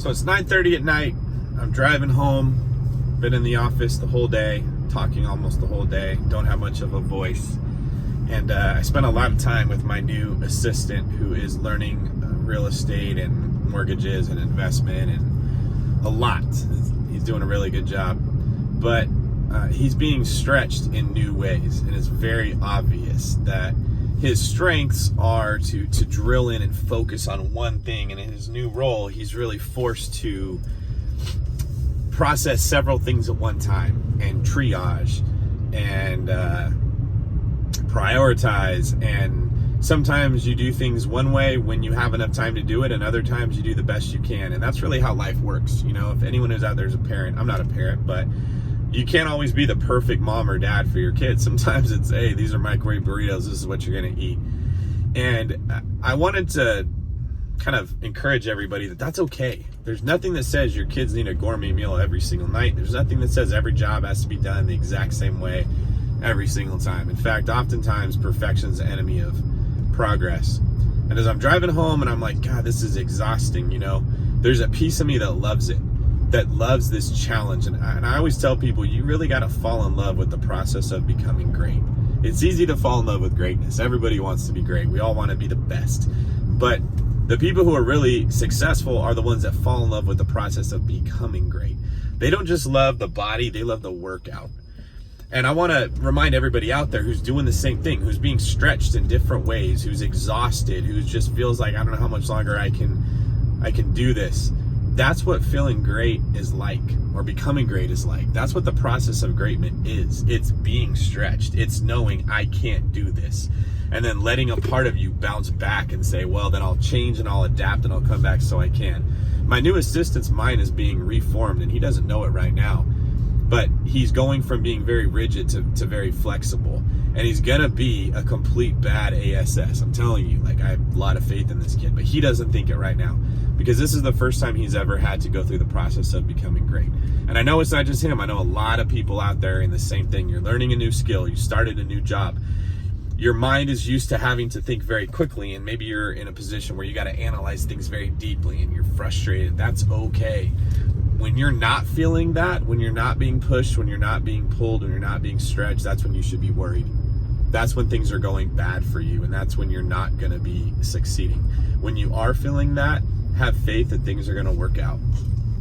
So it's 9:30 at night. I'm driving home. Been in the office the whole day, talking almost the whole day. Don't have much of a voice. And I spent a lot of time with my new assistant who is learning real estate and mortgages and investment and a lot. He's doing a really good job. But he's being stretched in new ways. And it's very obvious that his strengths are to drill in and focus on one thing. And in his new role, he's really forced to process several things at one time and triage and prioritize. And sometimes you do things one way when you have enough time to do it, and other times you do the best you can. And that's really how life works. You know, if anyone who's out there is a parent, I'm not a parent, but you can't always be the perfect mom or dad for your kids. Sometimes it's, hey, these are microwave burritos, this is what you're gonna eat. And I wanted to kind of encourage everybody that that's okay. There's nothing that says your kids need a gourmet meal every single night. There's nothing that says every job has to be done the exact same way every single time. In fact, oftentimes perfection's the enemy of progress. And as I'm driving home and I'm like, God, this is exhausting, you know, there's a piece of me that loves it, that loves this challenge. And I always tell people, you really got to fall in love with the process of becoming great. It's easy to fall in love with greatness. Everybody wants to be great. We all want to be the best. But the people who are really successful are the ones that fall in love with the process of becoming great. They don't just love the body, they love the workout. And I want to remind everybody out there who's doing the same thing, who's being stretched in different ways, who's exhausted, who just feels like, I don't know how much longer I can do this. That's what feeling great is like, or becoming great is like. That's what the process of greatness is. It's being stretched. It's knowing I can't do this. And then letting a part of you bounce back and say, well, then I'll change and I'll adapt and I'll come back so I can. My new assistant's mind is being reformed, and he doesn't know it right now. But he's going from being very rigid to very flexible. And he's gonna be a complete bad ASS. I'm telling you, like, I have a lot of faith in this kid, but he doesn't think it right now, because this is the first time he's ever had to go through the process of becoming great. And I know it's not just him. I know a lot of people out there in the same thing. You're learning a new skill. You started a new job. Your mind is used to having to think very quickly, and maybe you're in a position where you got to analyze things very deeply and you're frustrated. That's okay. When you're not feeling that, when you're not being pushed, when you're not being pulled, when you're not being stretched, that's when you should be worried. That's when things are going bad for you, and that's when you're not going to be succeeding. When you are feeling that, have faith that things are going to work out.